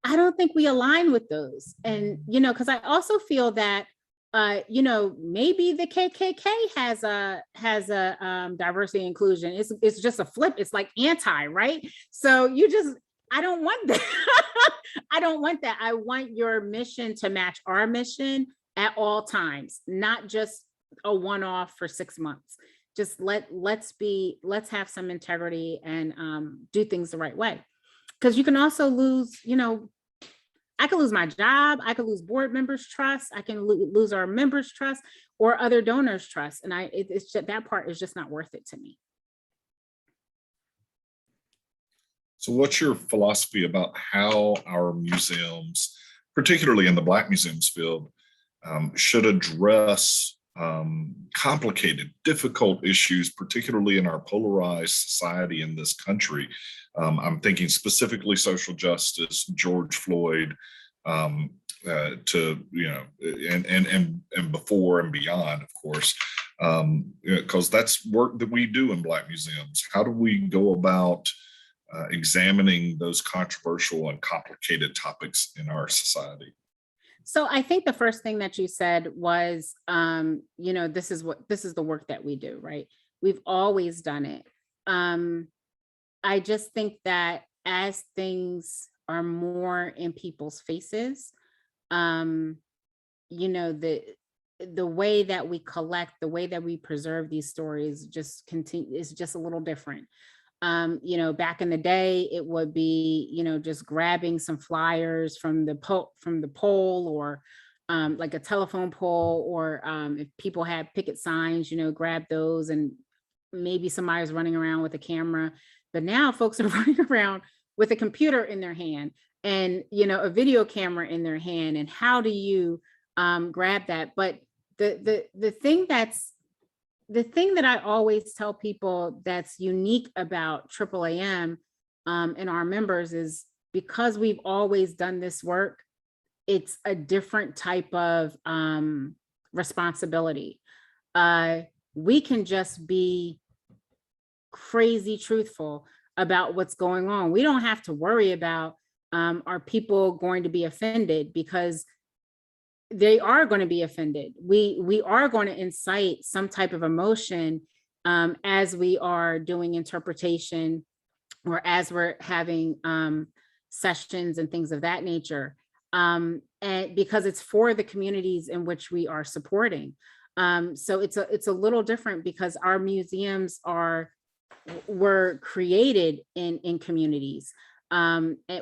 I don't think we align with those. And, because I also feel that, maybe the KKK has a diversity and inclusion. It's just a flip. It's like anti, right? So I don't want that. I don't want that. I want your mission to match our mission at all times, not just a one-off for 6 months. Just let's have some integrity and do things the right way. Because you can also lose, I could lose my job, I could lose board members' trust, I can lose our members' trust or other donors' trust. And it's just, that part is just not worth it to me. So what's your philosophy about how our museums, particularly in the Black museums field, should address complicated, difficult issues, particularly in our polarized society in this country? I'm thinking specifically social justice, George Floyd, and before and beyond, of course, because that's work that we do in Black museums. How do we go about examining those controversial and complicated topics in our society? So I think the first thing that you said was, this is the work that we do, right? We've always done it. I just think that as things are more in people's faces, the way that we collect, the way that we preserve these stories is just a little different. Back in the day, it would be, just grabbing some flyers from the pole or like a telephone pole, or if people had picket signs, grab those, and maybe somebody was running around with a camera. But now folks are running around with a computer in their hand and, a video camera in their hand. And how do you grab that? But the thing that I always tell people that's unique about AAAM and our members is, because we've always done this work, it's a different type of responsibility. We can just be crazy truthful about what's going on. We don't have to worry about are people going to be offended, because they are going to be offended. We are going to incite some type of emotion as we are doing interpretation, or as we're having sessions and things of that nature. And because it's for the communities in which we are supporting. So it's a little different, because our museums were created in communities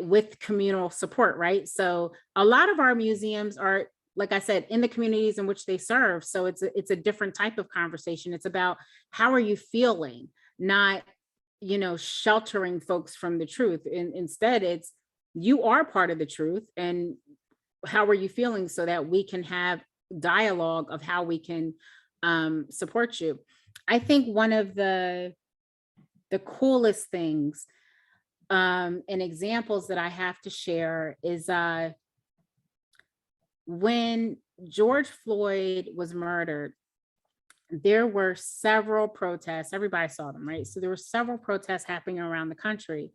with communal support, right? So a lot of our museums are, like I said, in the communities in which they serve. So it's a different type of conversation. It's about, how are you feeling? Not, sheltering folks from the truth. And instead, it's, you are part of the truth, and how are you feeling, so that we can have dialogue of how we can support you. I think one of the coolest things and examples that I have to share is when George Floyd was murdered, there were several protests. Everybody saw them, right? So there were several protests happening around the country,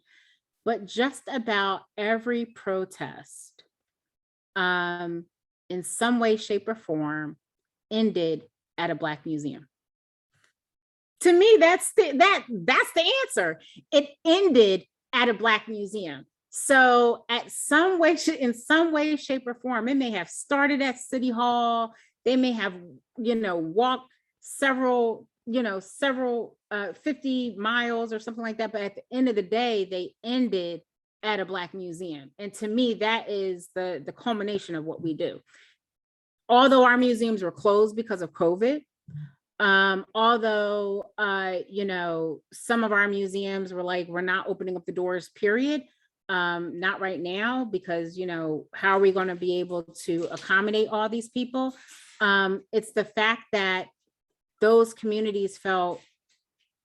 but just about every protest, in some way, shape, or form, ended at a Black museum. To me, that's the answer. It ended at a Black museum. So in some way, shape, or form, it may have started at City Hall. They may have, walked several 50 miles or something like that. But at the end of the day, they ended at a Black museum. And to me, that is the culmination of what we do. Although our museums were closed because of COVID, although, some of our museums were like, we're not opening up the doors, period. Not right now, because, how are we going to be able to accommodate all these people? It's the fact that those communities felt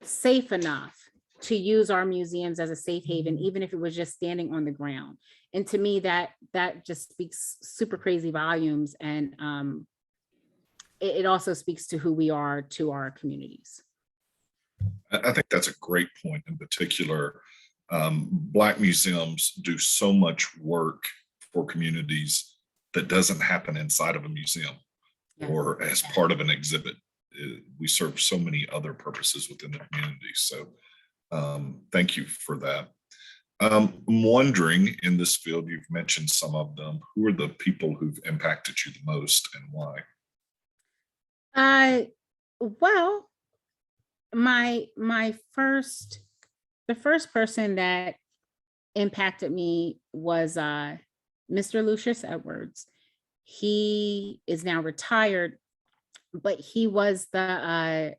safe enough to use our museums as a safe haven, even if it was just standing on the ground. And to me, that just speaks super crazy volumes. And it also speaks to who we are to our communities. I think that's a great point. In particular, Black museums do so much work for communities that doesn't happen inside of a museum or as part of an exhibit. We serve so many other purposes within the community. So thank you for that. I'm wondering, in this field, you've mentioned some of them, who are the people who've impacted you the most and why? Well, the first person that impacted me was Mr. Lucius Edwards. He is now retired, but he was the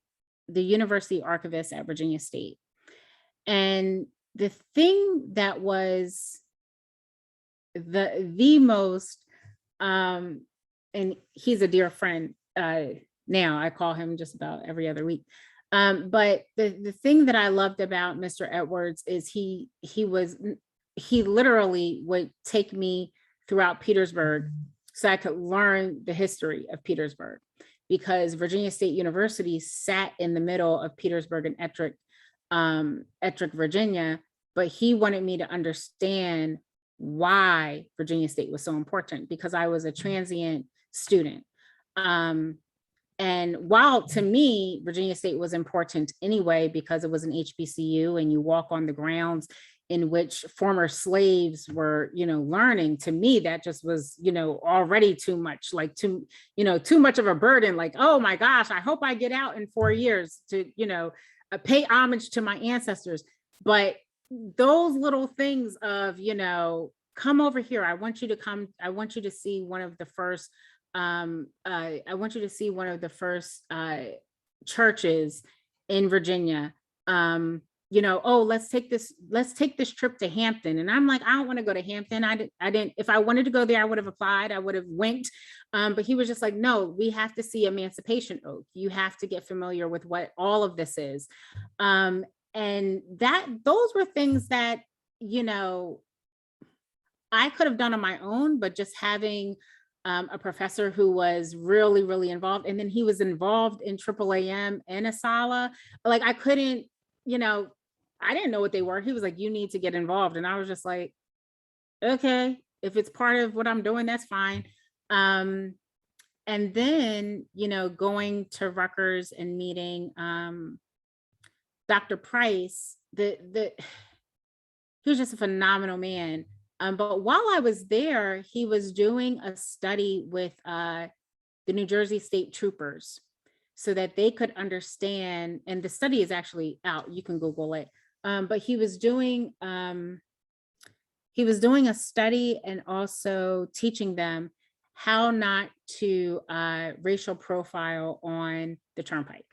university archivist at Virginia State. And the thing that was the most, and he's a dear friend now, I call him just about every other week. But the thing that I loved about Mr. Edwards is he literally would take me throughout Petersburg so I could learn the history of Petersburg, because Virginia State University sat in the middle of Petersburg and Ettrick, Virginia, but he wanted me to understand why Virginia State was so important, because I was a transient student. And while to me, Virginia State was important anyway, because it was an HBCU and you walk on the grounds in which former slaves were, learning, to me, that just was, already too much, like too much of a burden. Like, oh my gosh, I hope I get out in 4 years to, pay homage to my ancestors. But those little things of, come over here. I want you to see one of the first churches in Virginia. Oh, let's take this trip to Hampton. And I'm like, I don't want to go to Hampton. I didn't, if I wanted to go there, I would have applied, I would have went. But he was just like, no, we have to see Emancipation Oak. You have to get familiar with what all of this is. And those were things that, I could have done on my own, but just having a professor who was really, really involved. And then he was involved in AAAM and ASALA. Like I couldn't, I didn't know what they were. He was like, you need to get involved. And I was just like, okay, if it's part of what I'm doing, that's fine. And then, going to Rutgers and meeting Dr. Price, he was just a phenomenal man. But while I was there, he was doing a study with the New Jersey State Troopers so that they could understand, and the study is actually out, you can Google it. But he was doing a study and also teaching them how not to racial profile on the Turnpike,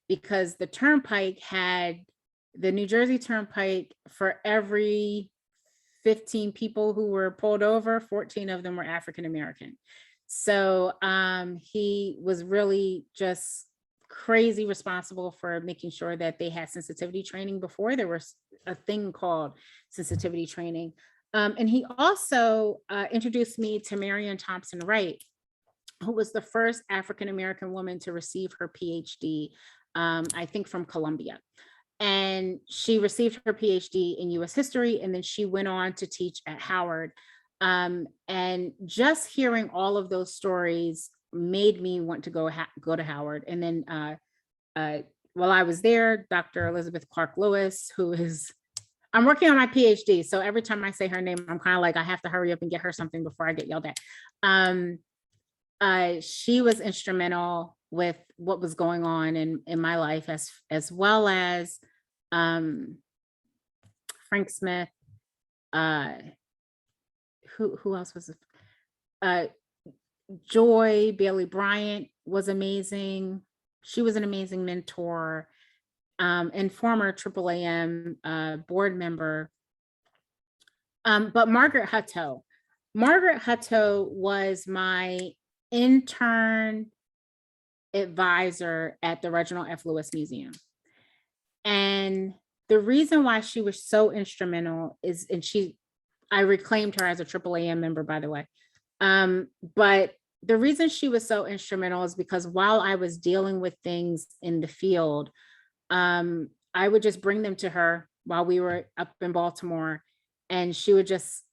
because the Turnpike had the New Jersey Turnpike, for every 15 people who were pulled over, 14 of them were African American. So he was really just crazy responsible for making sure that they had sensitivity training before there was a thing called sensitivity training. And he also introduced me to Marion Thompson Wright, who was the first African American woman to receive her PhD, I think from Columbia. And she received her PhD in US history, and then she went on to teach at Howard. And just hearing all of those stories made me want to go to Howard. And then while I was there, Dr. Elizabeth Clark Lewis, who is, I'm working on my PhD. So every time I say her name, I'm kind of like, I have to hurry up and get her something before I get yelled at. She was instrumental with what was going on in my life, as well as Frank Smith. Who else was Joy Bailey Bryant was amazing. She was an amazing mentor, and former AAAM board member. But Margaret Hutto was my intern advisor at the Reginald F. Lewis Museum. And the reason why she was so instrumental is, and I reclaimed her as a AAAM member, by the way. But the reason she was so instrumental is because while I was dealing with things in the field, I would just bring them to her while we were up in Baltimore. And she would just,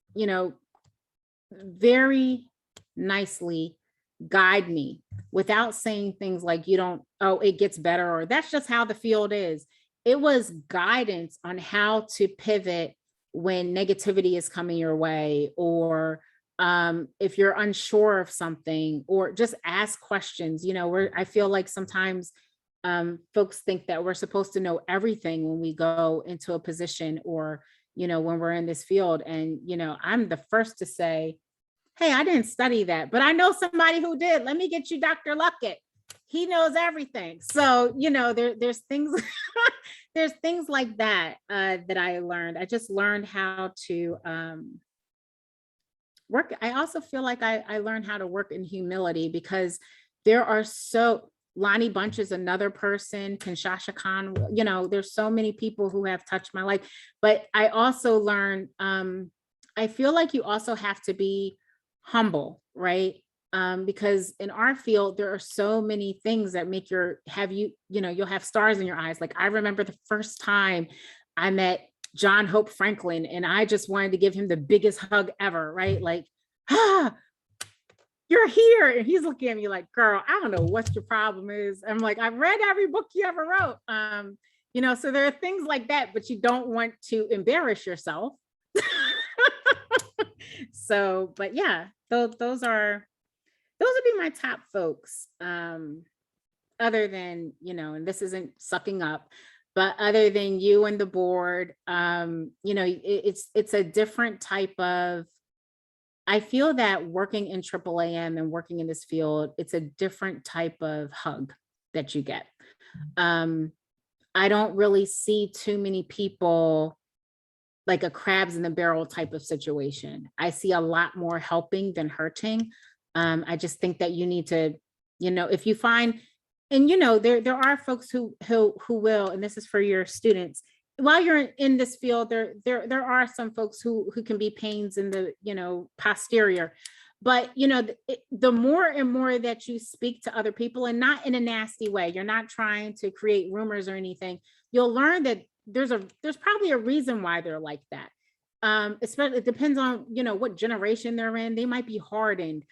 very nicely guide me without saying things like, it gets better, or that's just how the field is. It was guidance on how to pivot when negativity is coming your way, or if you're unsure of something, or just ask questions. I feel like sometimes folks think that we're supposed to know everything when we go into a position, or when we're in this field. And I'm the first to say, hey, I didn't study that, but I know somebody who did. Let me get you Dr. Luckett. He knows everything. So there's things there's things like that that I learned. I just learned how to work. I also feel like I learned how to work in humility, because there are Lonnie Bunch is another person, Kinshasha Khan, there's so many people who have touched my life. But I also learned, I feel like you also have to be humble, right? Because in our field, there are so many things that make you'll have stars in your eyes. Like I remember the first time I met John Hope Franklin, and I just wanted to give him the biggest hug ever, right? Like, you're here. And he's looking at me like, girl, I don't know what your problem is. I'm like, I've read every book you ever wrote. So there are things like that, but you don't want to embarrass yourself. So, but yeah, those would be my top folks. Other than, and this isn't sucking up, but other than you and the board, it's a different type of, I feel that working in AAAM and working in this field, it's a different type of hug that you get. I don't really see too many people like a crabs in the barrel type of situation. I see a lot more helping than hurting. I just think that you need to, if you find, and there are folks who will, and this is for your students, while you're in this field, there are some folks who can be pains in the posterior. But the more and more that you speak to other people, and not in a nasty way, you're not trying to create rumors or anything, you'll learn that there's probably a reason why they're like that. Especially, it depends on what generation they're in. They might be hardened,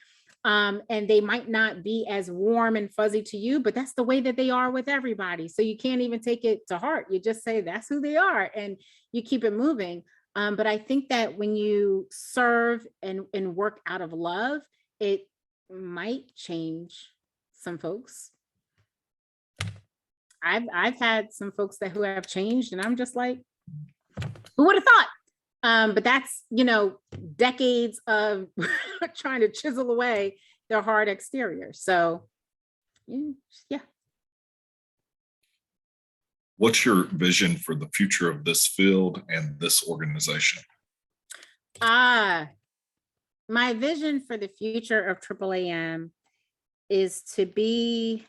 and they might not be as warm and fuzzy to you, but that's the way that they are with everybody. So you can't even take it to heart. You just say that's who they are, and you keep it moving. But I think that when you serve and work out of love, it might change some folks. I've had some folks who have changed, and I'm just like, who would have thought? But that's, decades of trying to chisel away their hard exterior. So, yeah. What's your vision for the future of this field and this organization? My vision for the future of AAAM is to be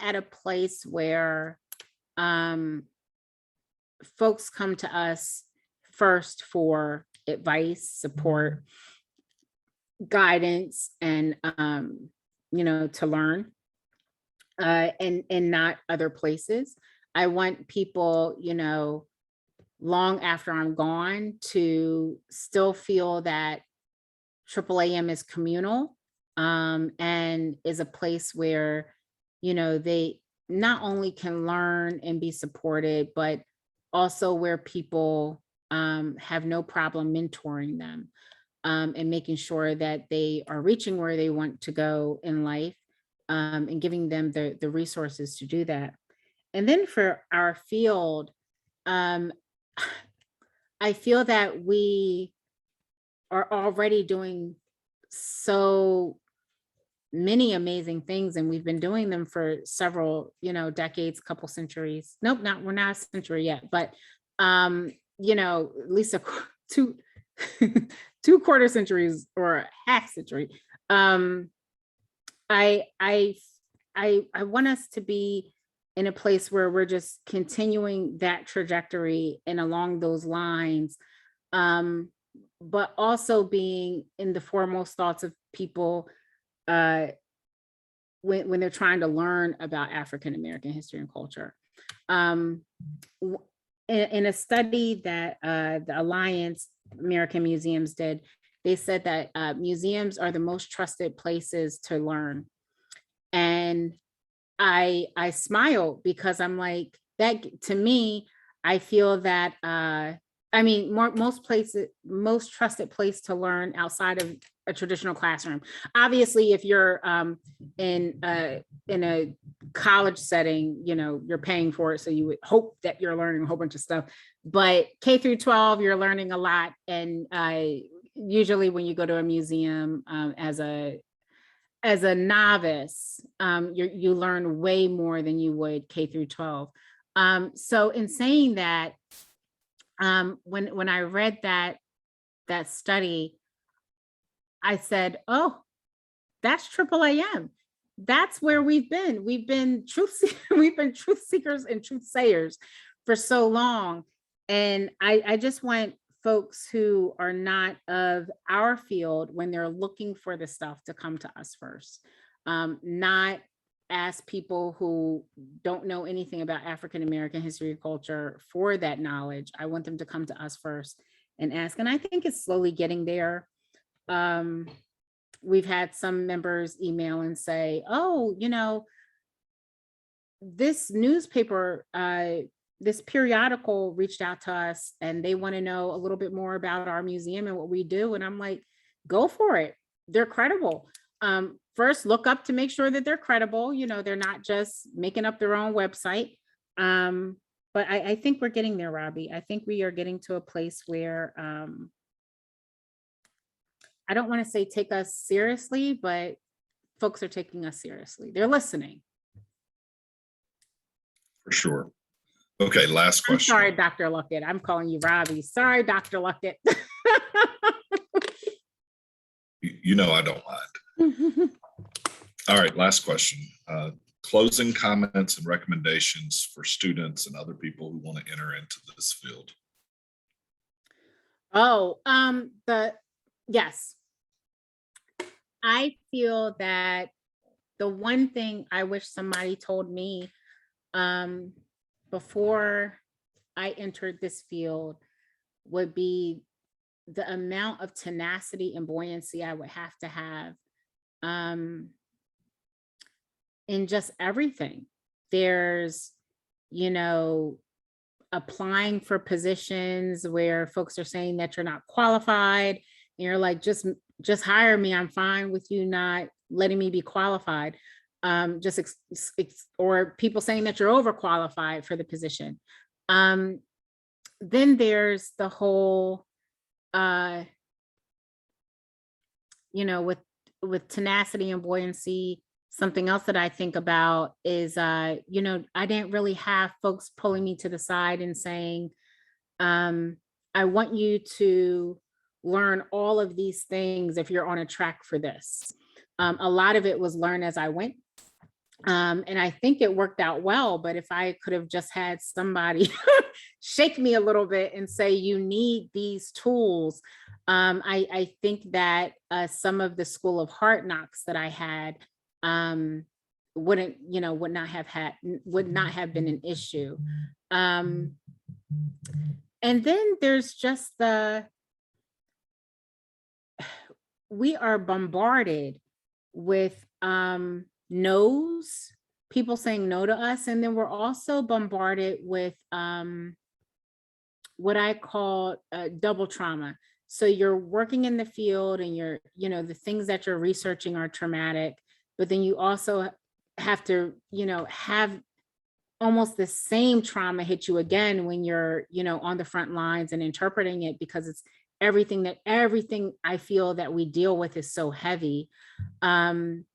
at a place where folks come to us first for advice, support, guidance, and to learn, and not other places. I want people, long after I'm gone, to still feel that AAAM is communal, and is a place where, they not only can learn and be supported, but also where people have no problem mentoring them, and making sure that they are reaching where they want to go in life, and giving them the resources to do that. And then for our field, I feel that we are already doing so many amazing things, and we've been doing them for several, decades, couple centuries. Nope, we're not a century yet, but at least two two quarter centuries or a half century. I want us to be in a place where we're just continuing that trajectory and along those lines, but also being in the foremost thoughts of people when they're trying to learn about African American history and culture. In a study that the Alliance American Museums did, they said that museums are the most trusted places to learn. And I smile because I'm like, that to me, I feel that most trusted place to learn outside of a traditional classroom. Obviously, if you're in a college setting, you're paying for it, so you would hope that you're learning a whole bunch of stuff. But K through 12, you're learning a lot, and usually when you go to a museum as a novice, you learn way more than you would K through 12. So in saying that, when I read that study, I said, oh, that's AAAM. That's where we've been. We've been truth seekers and truth sayers for so long. And I just want folks who are not of our field, when they're looking for the stuff, to come to us first, not ask people who don't know anything about African American history and culture for that knowledge. I want them to come to us first and ask. And I think it's slowly getting there. We've had some members email and say, oh, this newspaper, this periodical reached out to us and they want to know a little bit more about our museum and what we do. And I'm like, go for it. They're credible. First, look up to make sure that they're credible. They're not just making up their own website. But I think we're getting there, Robbie. I think we are getting to a place where I don't want to say take us seriously, but folks are taking us seriously. They're listening. For sure. Okay, last question. I'm sorry, Dr. Luckett. I'm calling you Robbie. Sorry, Dr. Luckett. I don't mind. All right, last question. Closing comments and recommendations for students and other people who want to enter into this field. Yes. I feel that the one thing I wish somebody told me before I entered this field would be the amount of tenacity and buoyancy I would have to have in just everything. There's, applying for positions where folks are saying that you're not qualified, and you're like, just hire me. I'm fine with you not letting me be qualified. Or people saying that you're overqualified for the position. Then there's the whole, with tenacity and buoyancy, Something else that I think about is, I didn't really have folks pulling me to the side and saying, I want you to learn all of these things if you're on a track for this. A lot of it was learned as I went. And I think it worked out well, but if I could have just had somebody shake me a little bit and say, you need these tools. I think that some of the School of Hard Knocks that I had would not have been an issue. And then there's just we are bombarded with no's, people saying no to us. And then we're also bombarded with what I call double trauma. So you're working in the field and the things that you're researching are traumatic, but then you also have to, have almost the same trauma hit you again when you're, on the front lines and interpreting it, because it's everything I feel that we deal with is so heavy. And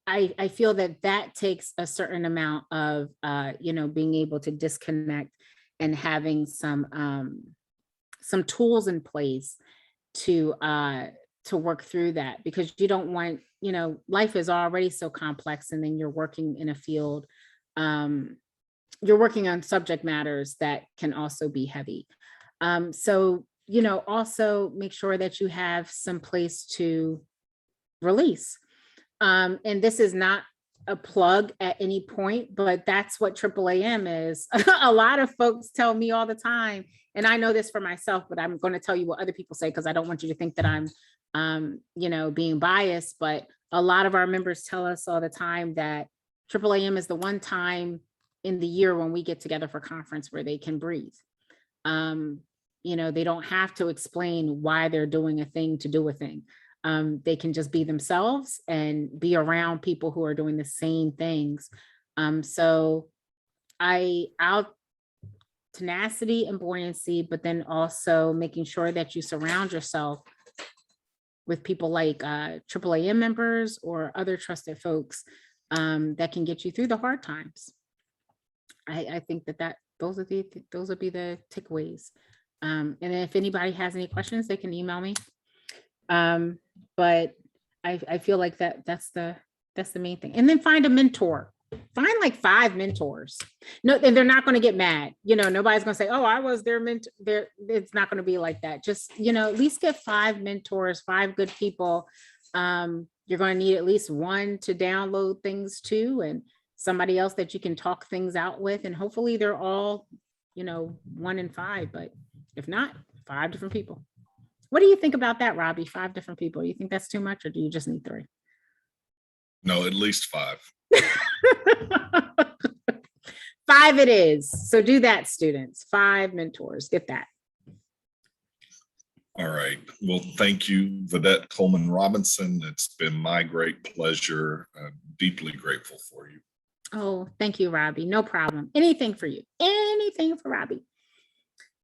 I feel that takes a certain amount of, being able to disconnect and having some tools in place to work through that, because you don't want, life is already so complex, and then you're working in a field, you're working on subject matters that can also be heavy. So, also make sure that you have some place to release. And this is not a plug at any point, but that's what AAAM is. A lot of folks tell me all the time, and I know this for myself, but I'm going to tell you what other people say, because I don't want you to think that I'm, being biased, but a lot of our members tell us all the time that AAAM is the one time in the year when we get together for conference where they can breathe. They don't have to explain why they're doing a thing to do a thing. They can just be themselves and be around people who are doing the same things. So I'll tenacity and buoyancy, but then also making sure that you surround yourself with people like AAAM members or other trusted folks that can get you through the hard times. I think that those would be the takeaways. And then if anybody has any questions, they can email me. But I feel like that's the main thing. And then find a mentor. Find like 5 mentors. No, and they're not going to get mad. Nobody's going to say, oh, I was their mentor. It's not going to be like that. Just, at least get 5 mentors, 5 good people. You're going to need at least one to download things to, and somebody else that you can talk things out with. And hopefully they're all, 1 in 5, but if not, 5 different people. What do you think about that, Robbie? 5 different people. You think that's too much, or do you just need 3? No, at least 5. 5 it is. So do that, students. 5 mentors. Get that. All right. Well, thank you, Vedet Coleman-Robinson. It's been my great pleasure. I'm deeply grateful for you. Oh, thank you, Robbie. No problem. Anything for you. Anything for Robbie.